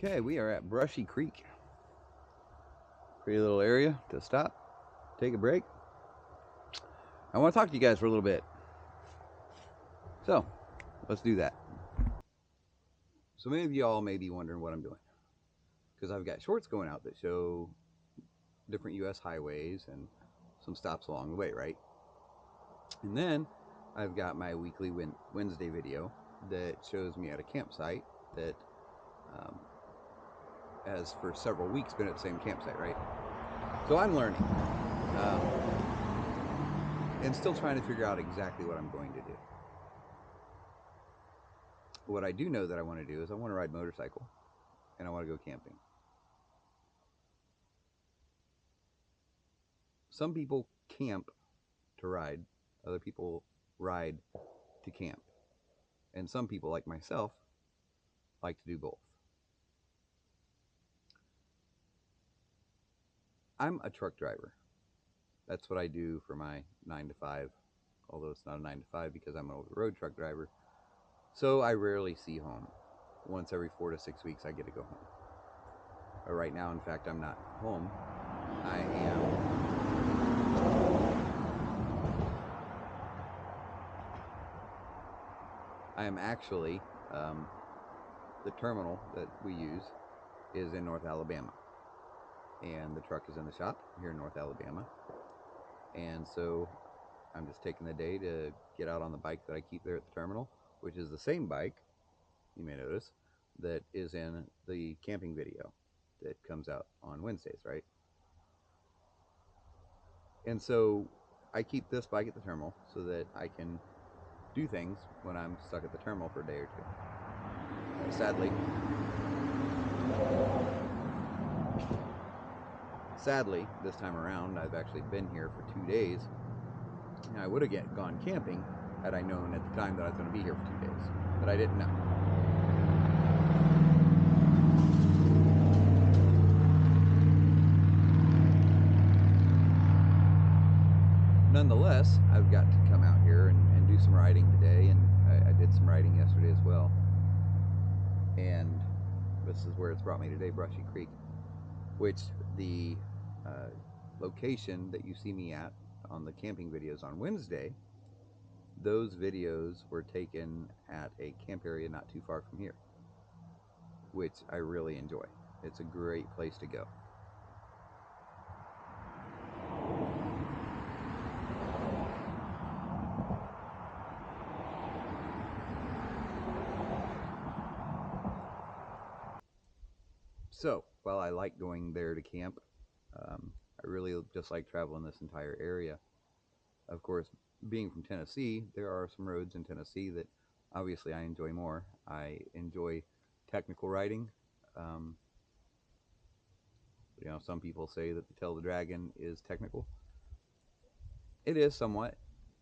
Okay, we are at Brushy Creek. Pretty little area to stop, take a break. I want to talk to you guys for a little bit. So, let's do that. So many of y'all may be wondering what I'm doing, because I've got shorts going out that show different U.S. highways and some stops along the way, right? And then I've got my weekly Wednesday video that shows me at a campsite that has for several weeks been at the same campsite, right? So I'm learning and still trying to figure out exactly what I'm going to do. What I do know that I want to do is I want to ride motorcycle and I want to go camping. Some people camp to ride, other people ride to camp. And some people, like myself, like to do both. I'm a truck driver. That's what I do for my 9 to 5, although it's not a 9 to 5 because I'm an over-the-road truck driver. So I rarely see home. Once every 4 to 6 weeks I get to go home. But right now, in fact, I'm not home. I am actually, the terminal that we use is in North Alabama. And the truck is in the shop here in North Alabama. And so I'm just taking the day to get out on the bike that I keep there at the terminal, which is the same bike, you may notice, that is in the camping video that comes out on Wednesdays, right? And so I keep this bike at the terminal so that I can do things when I'm stuck at the terminal for a day or two. Sadly, this time around, I've actually been here for 2 days. And I would have gone camping had I known at the time that I was going to be here for 2 days. But I didn't know. Nonetheless, I've got to come out here and do some riding today, and I did some riding yesterday as well. And this is where it's brought me today, Brushy Creek, which the location that you see me at on the camping videos on Wednesday, those videos were taken at a camp area not too far from here, which I really enjoy. It's a great place to go. So, while I like going there to camp, I really just like traveling this entire area. Of course, being from Tennessee, there are some roads in Tennessee that obviously I enjoy more. I enjoy technical riding. Some people say that the Tail of the Dragon is technical. It is somewhat,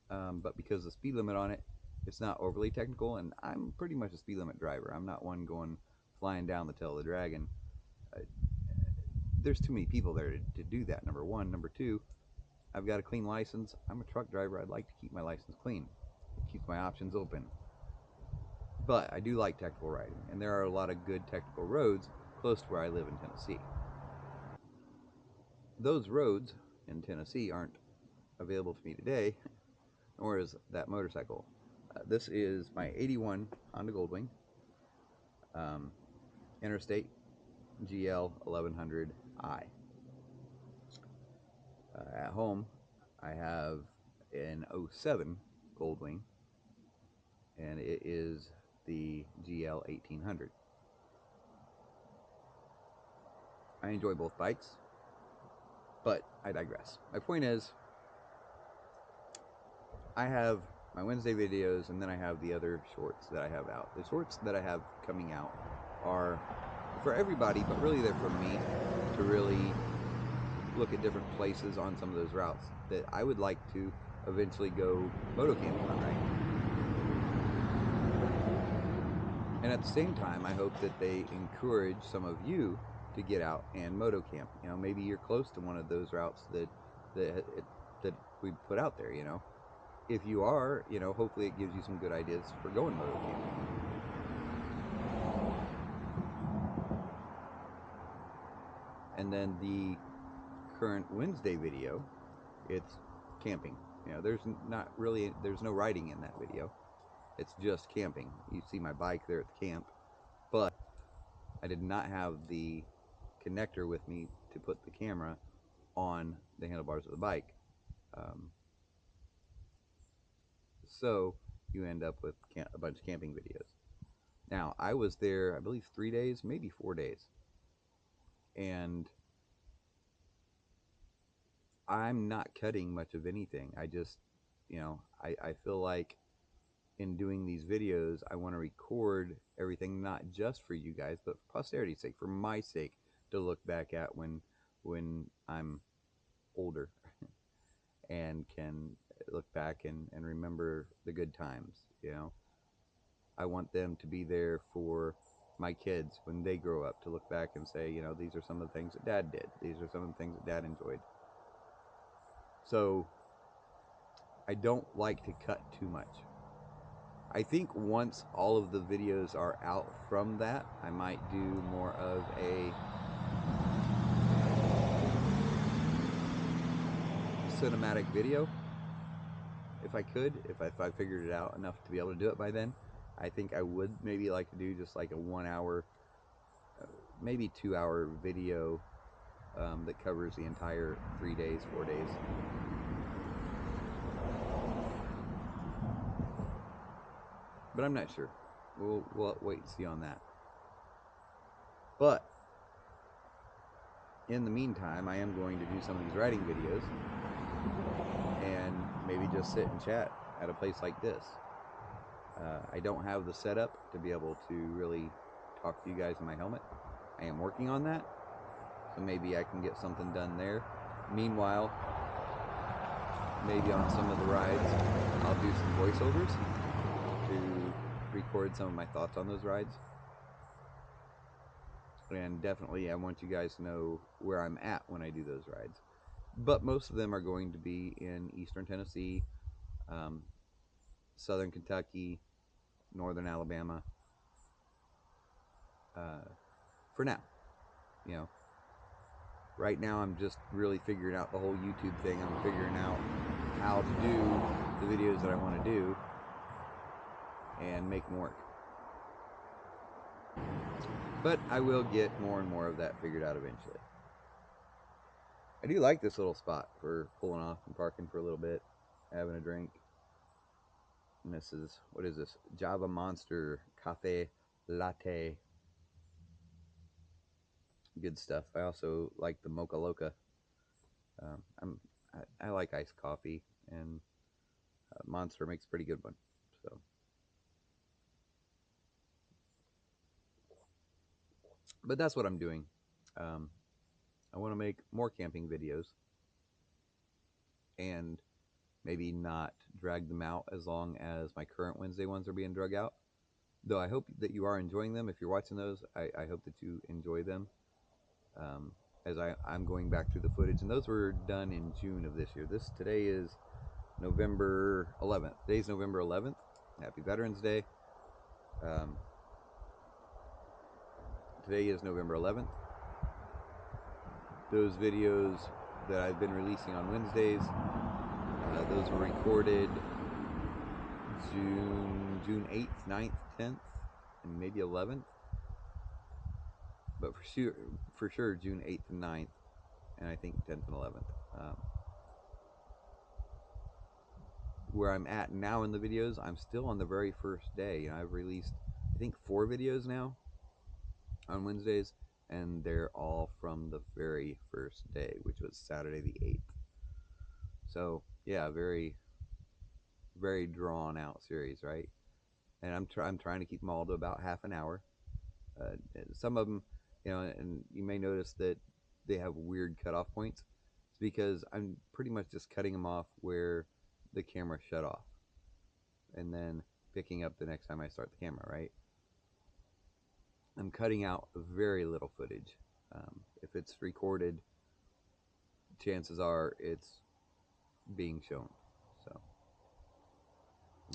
but because the speed limit on it, it's not overly technical, and I'm pretty much a speed limit driver. I'm not one going flying down the Tail of the Dragon. There's too many people there to do that, number one. Number two, I've got a clean license. I'm a truck driver. I'd like to keep my license clean. It keeps my options open. But I do like technical riding, and there are a lot of good technical roads close to where I live in Tennessee. Those roads in Tennessee aren't available to me today, nor is that motorcycle. This is my 81 Honda Goldwing, Interstate GL 1100i. At home, I have an 07 Goldwing, and it is the GL 1800. I enjoy both bikes, but I digress. My point is, I have my Wednesday videos, and then I have the other shorts that I have out. The shorts that I have coming out are for everybody, but really they're for me to really look at different places on some of those routes that I would like to eventually go moto camping on, right? And at the same time, I hope that they encourage some of you to get out and moto camp. Maybe you're close to one of those routes that we put out there. If you are, hopefully it gives you some good ideas for going moto camping. And then the current Wednesday video, it's camping. You know, there's no riding in that video. It's just camping. You see my bike there at the camp, but I did not have the connector with me to put the camera on the handlebars of the bike. So you end up with a bunch of camping videos. Now, I was there, I believe 3 days, maybe 4 days. And I'm not cutting much of anything. I just, I feel like in doing these videos, I want to record everything, not just for you guys, but for posterity's sake, for my sake, to look back at when I'm older and can look back and remember the good times. I want them to be there for my kids when they grow up, to look back and say, these are some of the things that Dad did. These are some of the things that Dad enjoyed. So I don't like to cut too much. I think once all of the videos are out from that, I might do more of a cinematic video. If I could, if I figured it out enough to be able to do it by then, I think I would maybe like to do just like a 1 hour, maybe 2 hour video that covers the entire 3 days, 4 days. But I'm not sure. We'll wait and see on that. But in the meantime, I am going to do some of these riding videos and maybe just sit and chat at a place like this. I don't have the setup to be able to really talk to you guys in my helmet. I am working on that, so maybe I can get something done there. Meanwhile, maybe on some of the rides, I'll do some voiceovers to record some of my thoughts on those rides. And definitely I want you guys to know where I'm at when I do those rides. But most of them are going to be in Eastern Tennessee, Southern Kentucky, Northern Alabama, for now. Right now I'm just really figuring out the whole YouTube thing. I'm figuring out how to do the videos that I want to do and make them work. But I will get more and more of that figured out eventually. I do like this little spot for pulling off and parking for a little bit, having a drink. And this is, what is this? Java Monster Cafe Latte. Good stuff. I also like the Mocha Loca. I like iced coffee, and Monster makes a pretty good one. So, but that's what I'm doing. I want to make more camping videos, and maybe not drag them out as long as my current Wednesday ones are being drug out. Though I hope that you are enjoying them. If you're watching those, I hope that you enjoy them. As I'm going back through the footage, and those were done in June of this year. Today is November 11th. Today's November 11th. Happy Veterans Day. Today is November 11th. Those videos that I've been releasing on Wednesdays, those were recorded June 8th, 9th, 10th, and maybe 11th. But for sure June 8th and 9th, and I think 10th and 11th. Where I'm at now in the videos, I'm still on the very first day. I've released, I think, 4 videos now on Wednesdays, and they're all from the very first day, which was Saturday the 8th. So yeah, very, very drawn out series, right? And I'm trying to keep them all to about half an hour. Some of them, and you may notice that they have weird cutoff points. It's because I'm pretty much just cutting them off where the camera shut off, and then picking up the next time I start the camera, right? I'm cutting out very little footage. If it's recorded, chances are it's being shown. So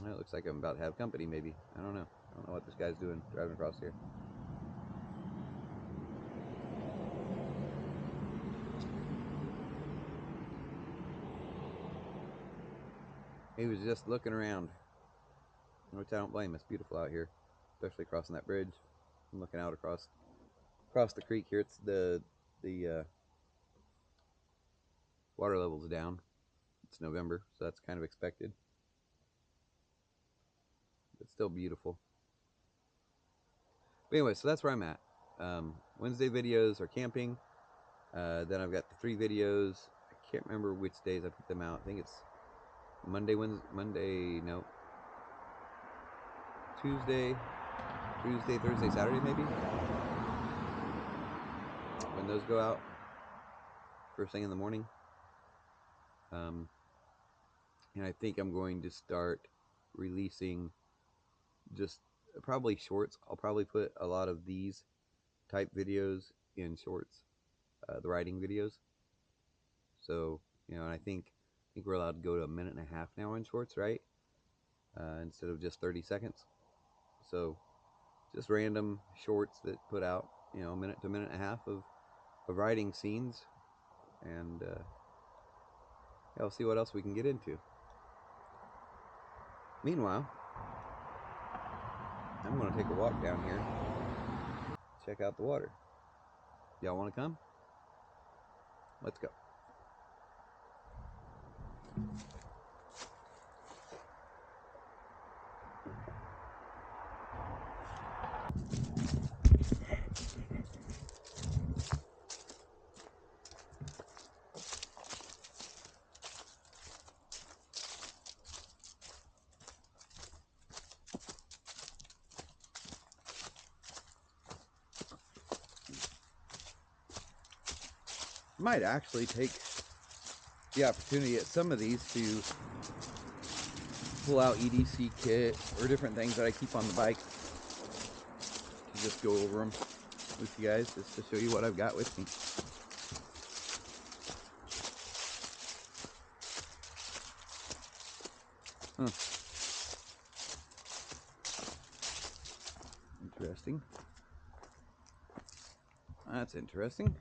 it looks like I'm about to have company, maybe. I don't know what this guy's doing driving across here. He was just looking around, which I don't blame him. It's beautiful out here, especially crossing that bridge. I'm looking out across the creek here. It's the water level's down. It's November, so that's kind of expected. It's still beautiful. But anyway, so that's where I'm at. Wednesday videos are camping. Then I've got the 3 videos. I can't remember which days I put them out. I think it's Tuesday, Thursday, Saturday maybe. When those go out, first thing in the morning. And I think I'm going to start releasing just probably shorts. I'll probably put a lot of these type videos in shorts, the riding videos. So, and I think we're allowed to go to 1.5 minutes now in shorts, right? Instead of just 30 seconds. So just random shorts that put out, 1 minute to 1.5 minutes of riding scenes. And we'll see what else we can get into. Meanwhile, I'm going to take a walk down here, check out the water. Y'all want to come? Let's go. Might actually take the opportunity at some of these to pull out EDC kit or different things that I keep on the bike to just go over them with you guys, just to show you what I've got with me. Interesting. That's interesting.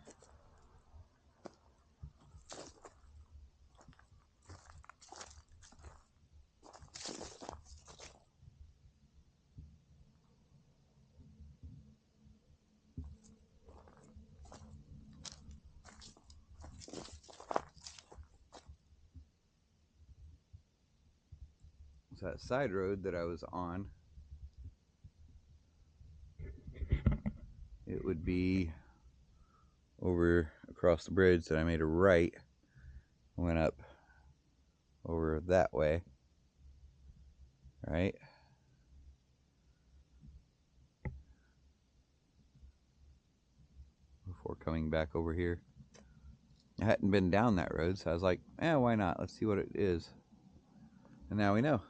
So that side road that I was on, it would be over across the bridge that I made a right, went up over that way, right? Before coming back over here. I hadn't been down that road, so I was like, why not? Let's see what it is. And now we know.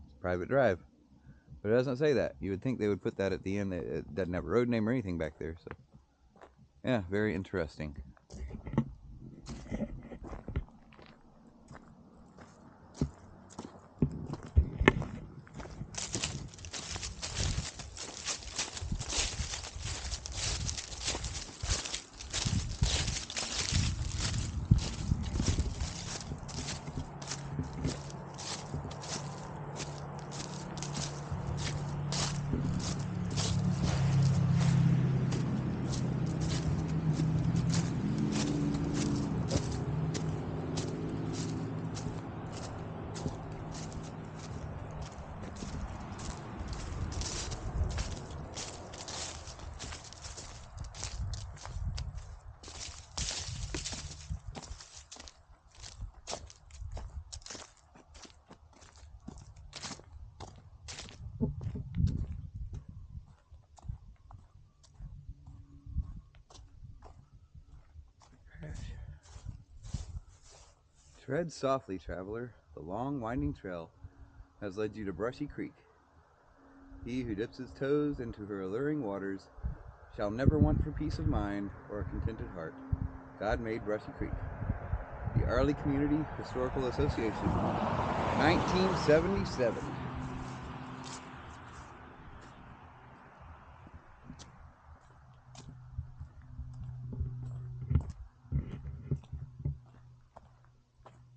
It's private drive. But it doesn't say that. You would think they would put that at the end. It doesn't have a road name or anything back there. So, yeah, very interesting. Tread softly, traveler. The long, winding trail has led you to Brushy Creek. He who dips his toes into her alluring waters shall never want for peace of mind or a contented heart. God made Brushy Creek. The Arley Community Historical Association, 1977.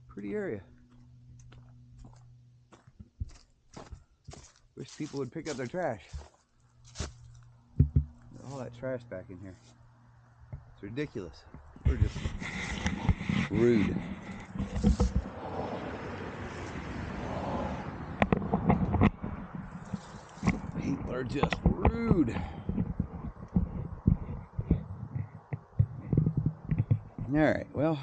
Pretty area. people would pick up their trash. All that trash back in here. It's ridiculous. We're just rude. People are just rude. All right, well.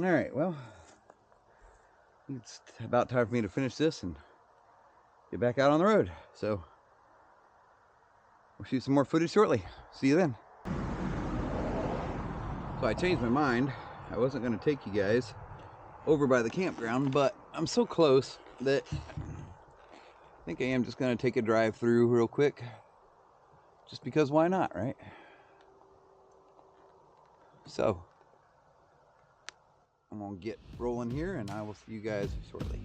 All right, well, it's about time for me to finish this and get back out on the road. So we'll shoot some more footage shortly. See you then. So I changed my mind. I wasn't going to take you guys over by the campground, but I'm so close that I think I am just going to take a drive through real quick. Just because why not, right? So I'm going to get rolling here and I will see you guys shortly.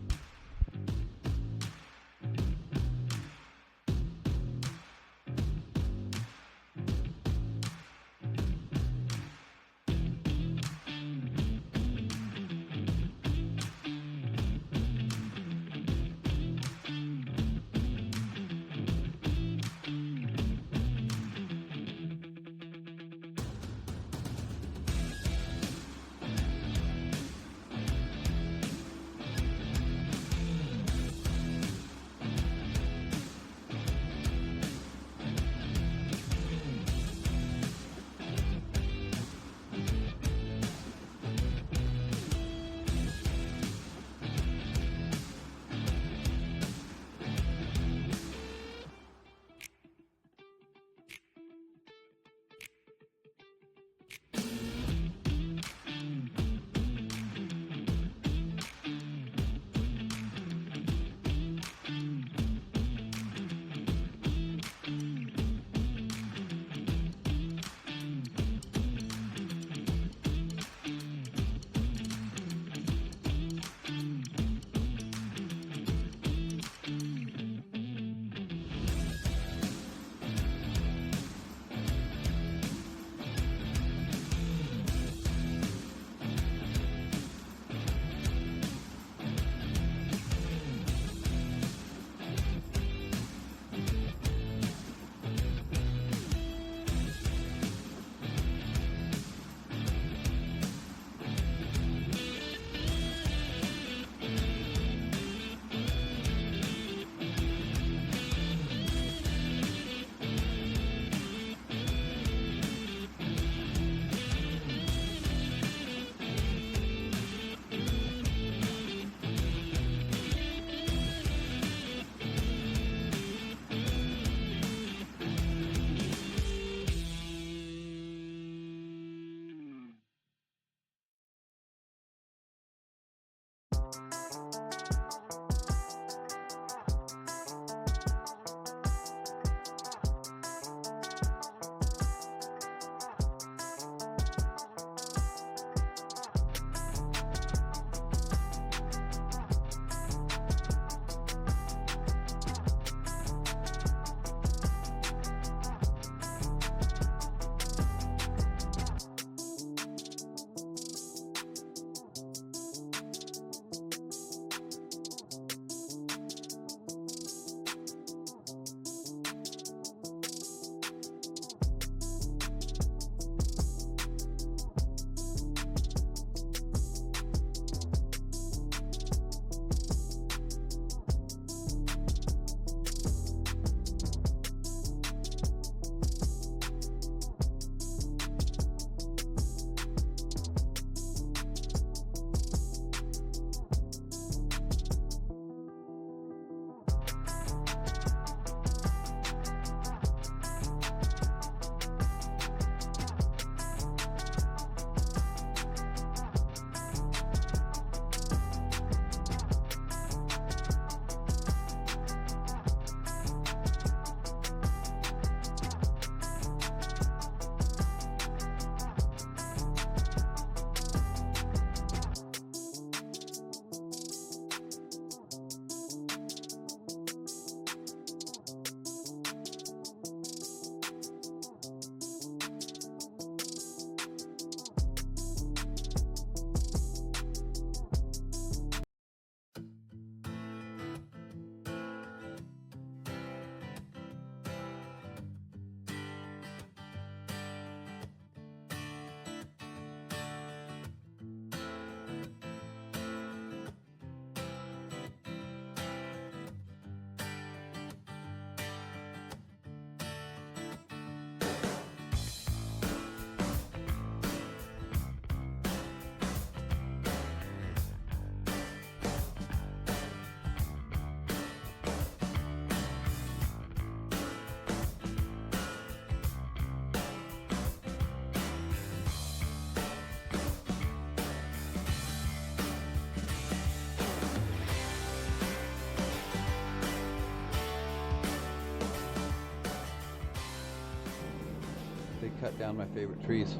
They cut down my favorite trees.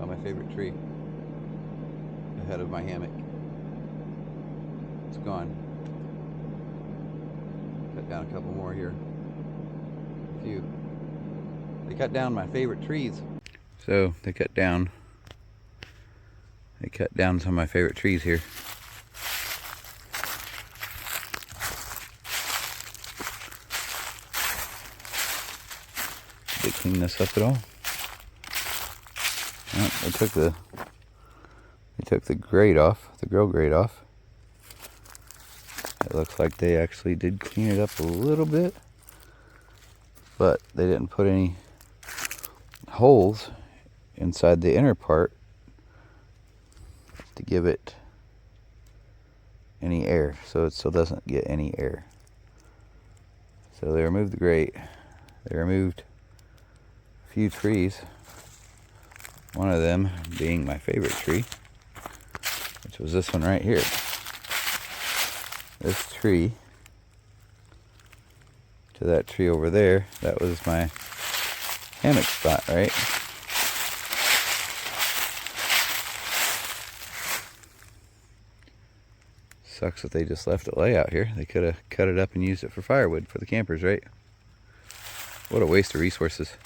Oh, my favorite tree ahead of my hammock. It's gone. Cut down a couple more here. A few. They cut down my favorite trees. So they cut down some of my favorite trees here. Did they clean this up at all? Oh, they took the grate off, the grill grate off. It looks like they actually did clean it up a little bit, but they didn't put any holes inside the inner part to give it any air, so it still doesn't get any air. So they removed the grate. They removed a few trees, one of them being my favorite tree, which was this one right here. This tree to that tree over there, that was my hammock spot, right? Sucks that they just left it lay out here. They could have cut it up and used it for firewood for the campers, right? What a waste of resources.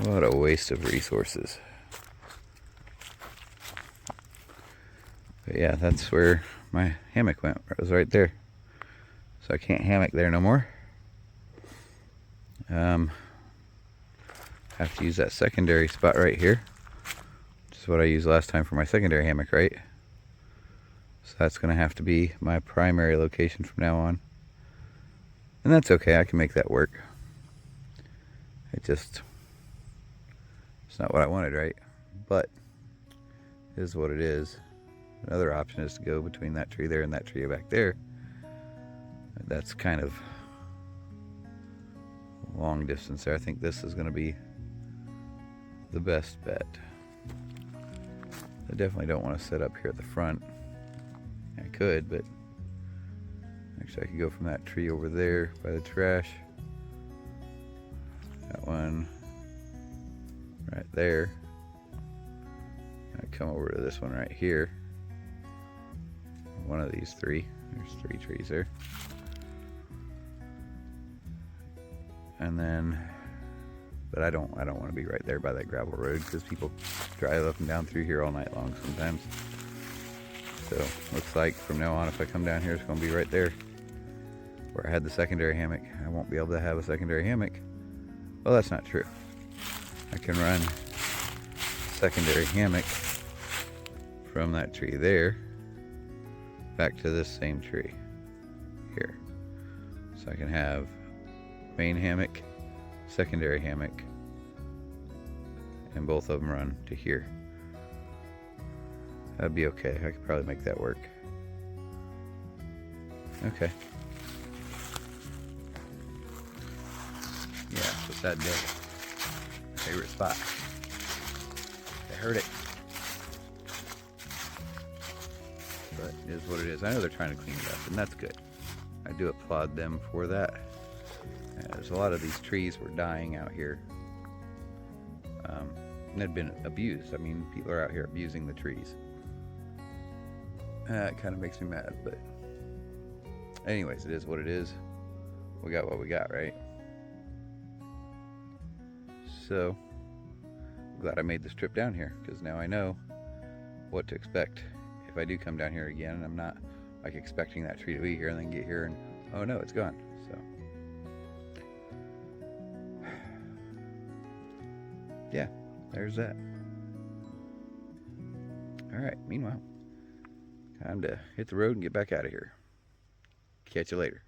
What a waste of resources. But yeah, that's where my hammock went. It was right there. So I can't hammock there no more. Have to use that secondary spot right here, which is what I used last time for my secondary hammock, right? So that's going to have to be my primary location from now on. And that's okay, I can make that work. It's not what I wanted, right? But it is what it is. Another option is to go between that tree there and that tree back there. That's kind of long distance there. I think this is going to be the best bet. I definitely don't want to set up here at the front. I could, but actually I could go from that tree over there by the trash. That one right there. I'd come over to this one right here. One of these three. There's 3 trees there. And then, but I don't want to be right there by that gravel road because people drive up and down through here all night long sometimes. So looks like from now on, if I come down here, it's going to be right there where I had the secondary hammock. I won't be able to have a secondary hammock. Well, that's not true. I can run secondary hammock from that tree there back to this same tree here. So I can have main hammock, secondary hammock, and both of them run to here. That'd be okay. I could probably make that work. Okay. Yeah, it's a sad day. Favorite spot. I heard it. But it is what it is. I know they're trying to clean it up, and that's good. I do applaud them for that. There's a lot of these trees were dying out here. And they'd been abused. I mean, people are out here abusing the trees. It kind of makes me mad, but anyways, it is what it is. We got what we got, right? So, I'm glad I made this trip down here, because now I know what to expect if I do come down here again, and I'm not like expecting that tree to be here and then get here and oh no, it's gone. So yeah, there's that. Alright, meanwhile, time to hit the road and get back out of here. Catch you later.